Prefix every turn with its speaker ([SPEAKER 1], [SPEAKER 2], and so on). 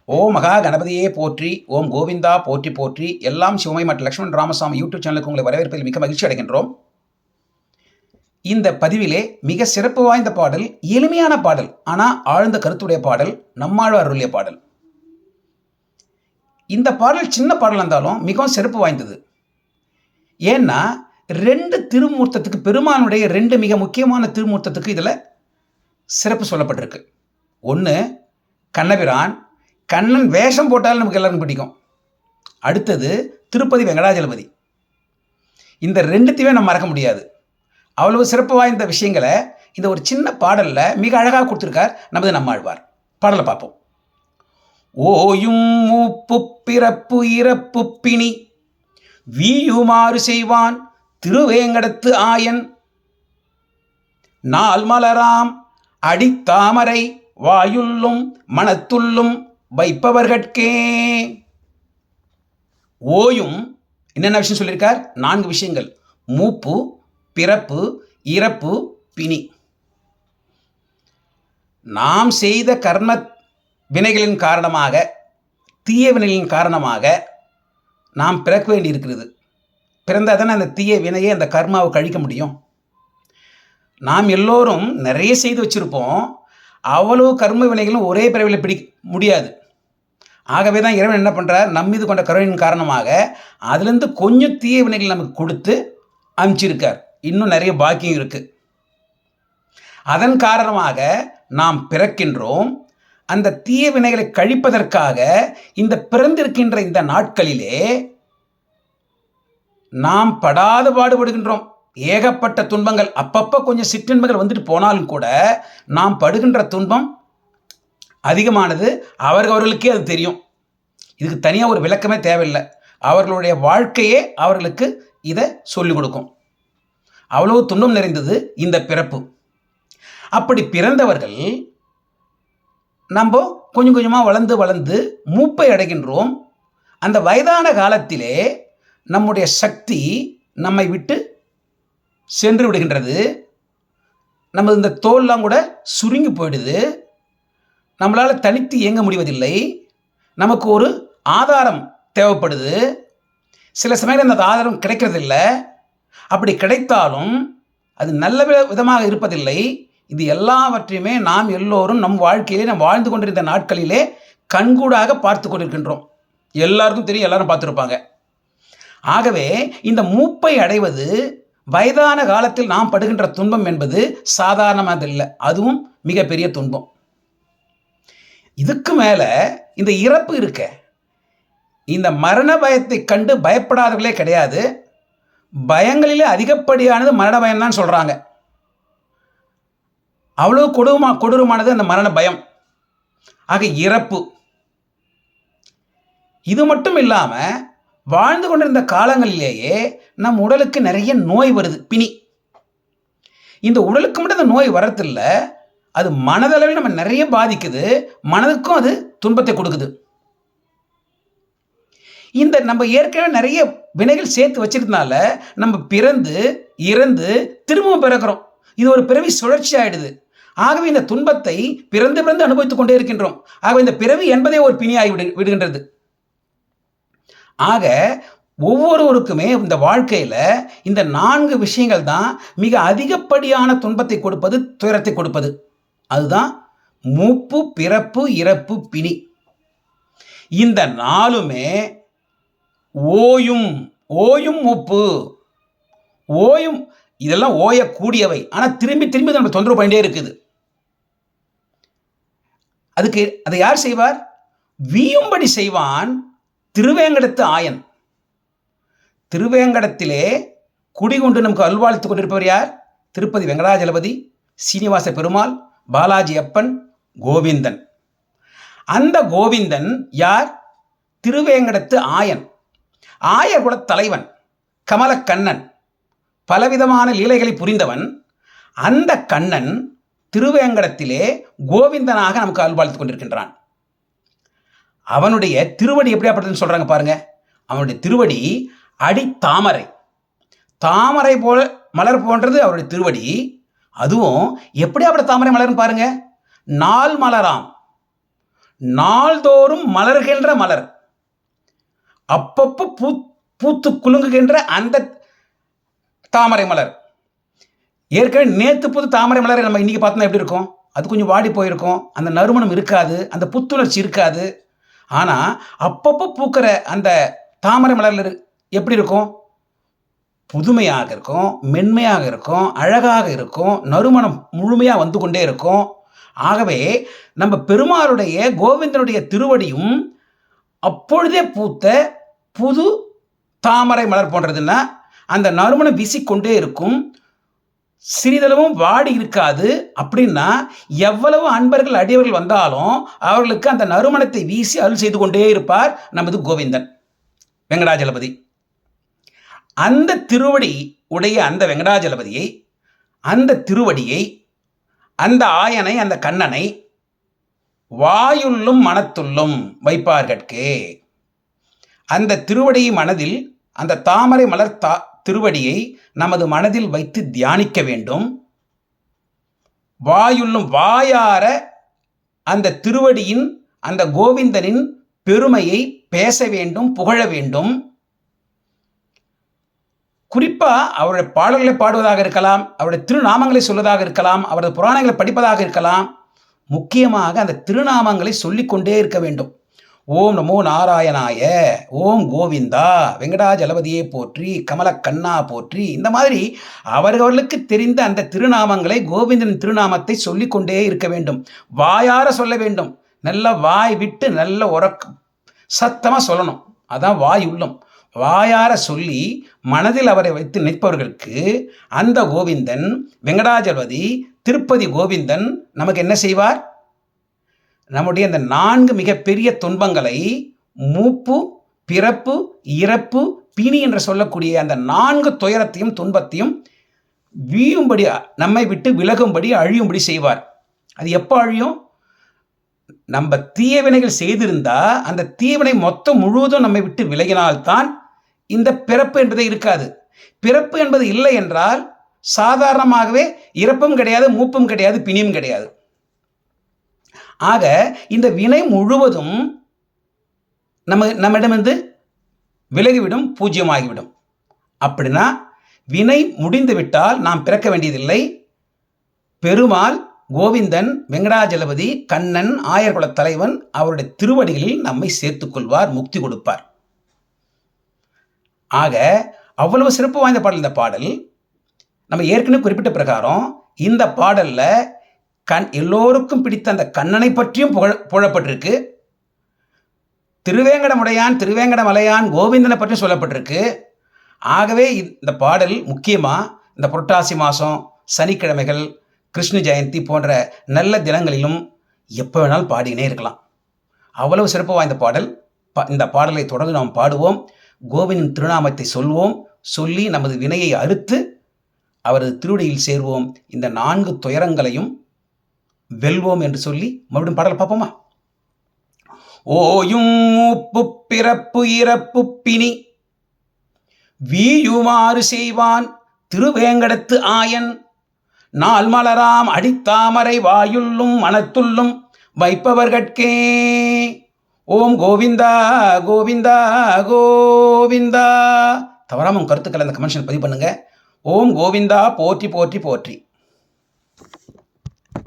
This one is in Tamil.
[SPEAKER 1] ஓம் மகா கணபதியே போற்றி, ஓம் கோவிந்தா போற்றி போற்றி. எல்லாம் சிவமை மற்றும் லட்சுமண் ராமசாமி யூடியூப் சேனலுக்கு உங்களை வரவேற்பதில் மிக மகிழ்ச்சி அடைகின்றோம். இந்த பதிவிலே மிக சிறப்பு வாய்ந்த பாடல், எளிமையான பாடல், ஆனால் ஆழ்ந்த கருத்துடைய பாடல், நம்மாழ்வார் அருளிய பாடல். இந்த பாடல் சின்ன பாடல் இருந்தாலும் மிகவும் சிறப்பு வாய்ந்தது. ஏன்னா 2 திருமூர்த்தத்துக்கு, பெருமானுடைய 2 மிக முக்கியமான திருமூர்த்தத்துக்கு இதில் சிறப்பு சொல்லப்பட்டிருக்கு. ஒன்று கண்ணபிரான், கண்ணன் வேஷம் போட்டாலும் நமக்கு எல்லாருக்கும் பிடிக்கும். அடுத்தது திருப்பதி வெங்கடாஜலபதி. இந்த 2த்தையுமே நம்ம மறக்க முடியாது. அவ்வளவு சிறப்பு வாய்ந்த விஷயங்களை இந்த ஒரு சின்ன பாடலில் மிக அழகாக கொடுத்துருக்கார் நமது நம்மாழ்வார். பாடலை பார்ப்போம். ஓயும் மூப்பு பிறப்பு இறப்பு பிணி வீயுமாறு செய்வான் திருவேங்கடத்து ஆயன், நாள் மலராம் அடித்தாமரை வாயுள்ளும் மனத்துள்ளும் வைப்பவர்கட்கே. ஓயும் என்னென்ன விஷயம் சொல்லியிருக்கார்? 4 விஷயங்கள். மூப்பு, பிறப்பு, இறப்பு, பிணி. நாம் செய்த கர்ம வினைகளின் காரணமாக, தீய வினைகளின் காரணமாக நாம் பிறக்க வேண்டி இருக்கிறது. பிறந்தால் தானே அந்த தீய வினையை, அந்த கர்மாவை கழிக்க முடியும். நாம் எல்லோரும் நிறைய செய்து வச்சுருப்போம். அவ்வளவு கர்ம வினைகளும் ஒரே பிறவியில் பிடிக்க முடியாது. ஆகவே தான் இறைவன் என்ன பண்ணுறார்? நம்மீது கொண்ட கருணையின் காரணமாக அதுலேருந்து கொஞ்சம் தீய வினைகள் நமக்கு கொடுத்து அனுப்பிச்சிருக்கார். இன்னும் நிறைய பாக்கியம் இருக்குது. அதன் காரணமாக நாம் பிறக்கின்றோம். அந்த தீய வினைகளை கழிப்பதற்காக இந்த பிறந்திருக்கின்ற இந்த நாட்களிலே நாம் படாத பாடுபடுகின்றோம். ஏகப்பட்ட துன்பங்கள், அப்பப்போ கொஞ்சம் சிற்றின்பங்கள் வந்துட்டு போனாலும் கூட நாம் படுகின்ற துன்பம் அதிகமானது. அவர்களுக்கே அது தெரியும். இதுக்கு தனியாக ஒரு விளக்கமே தேவையில்லை. அவர்களுடைய வாழ்க்கையே அவர்களுக்கு இதை சொல்லிக் கொடுக்கும். அவ்வளவு துன்பம் நிறைந்தது இந்த பிறப்பு. அப்படி பிறந்தவர்கள் நம்ம கொஞ்சம் கொஞ்சமாக வளர்ந்து வளர்ந்து மூப்பை அடைகின்றோம். அந்த வயதான காலத்திலே நம்முடைய சக்தி நம்மை விட்டு சென்று விடுகின்றது. நம்ம இந்த தோல்லாம் கூட சுருங்கி போயிடுது. நம்மளால் தனித்து இயங்க முடிவதில்லை. நமக்கு ஒரு ஆதாரம் தேவைப்படுது. சில சமயங்கள் அந்த ஆதாரம் கிடைக்கிறதில்லை. அப்படி கிடைத்தாலும் அது நல்ல விதமாக இருப்பதில்லை. இது எல்லாவற்றையுமே நாம் எல்லோரும் நம் வாழ்க்கையிலே, நாம் வாழ்ந்து கொண்டிருந்த நாட்களிலே கண்கூடாக பார்த்து கொண்டிருக்கின்றோம். எல்லாருக்கும் தெரியும், எல்லாரும் பார்த்துருப்பாங்க. ஆகவே இந்த மூப்பை அடைவது, வயதான காலத்தில் நாம் படுகின்ற துன்பம் என்பது சாதாரணமாக இல்லை. அதுவும் மிகப்பெரிய துன்பம். இதுக்கு மேலே இந்த இறப்பு இருக்க, இந்த மரண பயத்தை கண்டு பயப்படாதவர்களே கிடையாது. பயங்களிலே அதிகப்படியானது மரண பயம் தான் சொல்கிறாங்க. அவ்வளோ கொடூரமானது அந்த மரண பயம். ஆக இறப்பு. இது மட்டும் இல்லாமல் வாழ்ந்து கொண்டிருந்த காலங்களிலேயே நம் உடலுக்கு நிறைய நோய் வருது, பிணி. இந்த உடலுக்கு மட்டும் அந்த நோய் வரதில்ல, அது மனதளவில் நம்ம நிறைய பாதிக்குது. மனதுக்கும் அது துன்பத்தை கொடுக்குது. இந்த நம்ம ஏற்கனவே நிறைய வினைகள் சேர்த்து வச்சிருந்தனால நம்ம பிறந்து இறந்து திரும்பவும் பிறக்கிறோம். இது ஒரு பிறவி சுழற்சி ஆயிடுது. ஆகவே இந்த துன்பத்தை பிறந்து பிறந்து அனுபவித்துக் கொண்டே இருக்கின்றோம். ஆகவே இந்த பிறவி என்பதே ஒரு பிணியாகி விடுகின்றது. ஆக ஒவ்வொருவருக்குமே இந்த வாழ்க்கையில் இந்த 4 விஷயங்கள் தான் மிக அதிகப்படியான துன்பத்தை கொடுப்பது, துயரத்தை கொடுப்பது. அதுதான் மூப்பு, பிறப்பு, இறப்பு, பிணி. இந்த 4மே ஓயும். ஓயும் மூப்பு, ஓயும். இதெல்லாம் ஓயக்கூடியவை. ஆனால் திரும்பி திரும்பி நம்ம தொந்தரவு பண்ணிட்டே இருக்குது. அதுக்கு அதை யார் செய்வார்? வீயும்படி செய்வான் திருவேங்கடத்து ஆயன். திருவேங்கடத்திலே குடிகொண்டு நமக்கு அல்வாழ்த்து கொண்டிருப்பவர் யார்? திருப்பதி வெங்கடாஜலபதி, சீனிவாச பெருமாள், பாலாஜி அப்பன், கோவிந்தன். அந்த கோவிந்தன் யார்? திருவேங்கடத்து ஆயன். ஆயர் குல தலைவன், கமலக்கண்ணன், பலவிதமான லீலைகளை புரிந்தவன். அந்த கண்ணன் திருவேங்கடத்திலே கோவிந்தனாக நமக்கு அல்வாழ்த்து கொண்டிருக்கின்றான். அவனுடைய திருவடி எப்படியாப்பட்டதுன்னு சொல்றாங்க பாருங்க. அவனுடைய திருவடி அடி தாமரை, தாமரை போல மலர் போன்றது அவருடைய திருவடி. அதுவும் எப்படியாப்பட்ட தாமரை மலர்னு பாருங்க. நாள் மலராம். நாள்தோறும் மலர்கின்ற மலர், அப்பப்போ பூத்து குலுங்குகின்ற அந்த தாமரை மலர். ஏற்கனவே நேற்று புது தாமரை மலரை நம்ம இன்னைக்கு பார்த்தோம்னா எப்படி இருக்கும்? அது கொஞ்சம் வாடி போயிருக்கும், அந்த நறுமணம் இருக்காது, அந்த புத்துணர்ச்சி இருக்காது. ஆனால் அப்பப்போ பூக்கிற அந்த தாமரை மலர் எப்படி இருக்கும்? புதுமையாக இருக்கும், மென்மையாக இருக்கும், அழகாக இருக்கும், நறுமணம் முழுமையாக வந்து கொண்டே இருக்கும். ஆகவே நம்ம பெருமாளுடைய கோவிந்தனுடைய திருவடியும் அப்பொழுதே பூத்த புது தாமரை மலர் போன்றதுன்னா அந்த நறுமணம் வீசிக்கொண்டே இருக்கும், சிறிதளவும் வாடி இருக்காது. அப்படின்னா எவ்வளவு அன்பர்கள் அடியவர்கள் வந்தாலும் அவர்களுக்கு அந்த நறுமணத்தை வீசி அருள் செய்து கொண்டே இருப்பார் நமது கோவிந்தன் வெங்கடாஜலபதி. அந்த திருவடி உடைய அந்த வெங்கடாஜலபதியை, அந்த திருவடியை, அந்த ஆயனை, அந்த கண்ணனை வாயுள்ளும் மனத்துள்ளும் வைப்பார்கட்கே. அந்த திருவடியை மனதில், அந்த தாமரை மலர் திருவடியை நமது மனதில் வைத்து தியானிக்க வேண்டும். வாயுள்ளும், வாயார அந்த திருவடியின், அந்த கோவிந்தனின் பெருமையை பேச வேண்டும், புகழ வேண்டும். குறிப்பாக அவருடைய பாடல்களை பாடுவதாக இருக்கலாம், அவருடைய திருநாமங்களை சொல்வதாக இருக்கலாம், அவரது புராணங்களை படிப்பதாக இருக்கலாம். முக்கியமாக அந்த திருநாமங்களை சொல்லிக்கொண்டே இருக்க வேண்டும். ஓம் நமோ நாராயணாய, ஓம் கோவிந்தா, வெங்கடாஜலபதியை போற்றி, கமலக்கண்ணா போற்றி, இந்த மாதிரி அவர்களுக்கு தெரிந்த அந்த திருநாமங்களை, கோவிந்தனின் திருநாமத்தை சொல்லிக்கொண்டே இருக்க வேண்டும். வாயார சொல்ல வேண்டும், நல்ல வாய் விட்டு நல்ல சத்தமாக சொல்லணும். அதான் வாய் உள்ளம். வாயார சொல்லி மனதில் அவரை வைத்து நிற்பவர்களுக்கு அந்த கோவிந்தன் வெங்கடாஜலபதி, திருப்பதி கோவிந்தன் நமக்கு என்ன செய்வார்? நம்முடைய அந்த 4 மிகப்பெரிய துன்பங்களை, மூப்பு, பிறப்பு, இறப்பு, பிணி என்று சொல்லக்கூடிய அந்த 4 துயரத்தையும் துன்பத்தையும் வீழும்படி, நம்மை விட்டு விலகும்படி, அழியும்படி செய்வார். அது எப்போ அழியும்? நம்ம தீயவினைகள் செய்திருந்தா அந்த தீயவினை மொத்தம் முழுவதும் நம்மை விட்டு விலகினால்தான் இந்த பிறப்பு என்பதே இருக்காது. பிறப்பு என்பது இல்லை என்றால் சாதாரணமாகவே இறப்பும் கிடையாது, மூப்பும் கிடையாது, பிணியும் கிடையாது. ஆக இந்த வினை முழுவதும் நம்மிடமிருந்து விலகிவிடும், பூஜ்யமாகிவிடும். அப்படின்னா வினை முடிந்து விட்டால் நாம் பிறக்க வேண்டியதில்லை. பெருமாள் கோவிந்தன், வெங்கடாஜலபதி, கண்ணன், ஆயர்குல தலைவன் அவருடைய திருவடிகளில் நம்மை சேர்த்துக் கொள்வார், முக்தி கொடுப்பார். ஆக அவ்வளவு சிறப்பு வாய்ந்த பாடல் இந்த பாடல். நம்ம ஏற்கனவே குறிப்பிட்ட பிரகாரம் இந்த பாடல்ல எல்லோருக்கும் பிடித்த அந்த கண்ணனை பற்றியும் புகழப்பட்டிருக்கு. திருவேங்கடமுடையான், திருவேங்கடமலையான், கோவிந்தனை பற்றியும் சொல்லப்பட்டிருக்கு. ஆகவே இந்த பாடல் முக்கியமாக இந்த புரட்டாசி மாதம் சனிக்கிழமைகள், கிருஷ்ண ஜெயந்தி போன்ற நல்ல தினங்களிலும் எப்போ வேணாலும் பாடினே இருக்கலாம். அவ்வளவு சிறப்பு வாய்ந்த பாடல். இந்த பாடலை தொடர்ந்து நாம் பாடுவோம், கோவிந்தின் திருநாமத்தை சொல்வோம், சொல்லி நமது வினையை அறுத்து அவரது திருவடியில் சேர்வோம், இந்த 4 துயரங்களையும் வெல்வோம் என்று சொல்லி மறுபடியும் பாடல் பார்ப்போமா? ஓயும் மூப்பு பிறப்பு இறப்பு பிணி வீயுமாறு செய்வான் திருவேங்கடத்து ஆயன், நாள் மலராம் அடித்தாமரை வாயுள்ளும் மனத்துள்ளும் வைப்பவர்கட்கே. ஓம் கோவிந்தா கோவிந்தா கோவிந்தா. தவறாம உங்க கருத்துக்களை அந்த கமெண்ட்ஸில் பதிவு பண்ணுங்க. ஓம் கோவிந்தா போற்றி போற்றி போற்றி.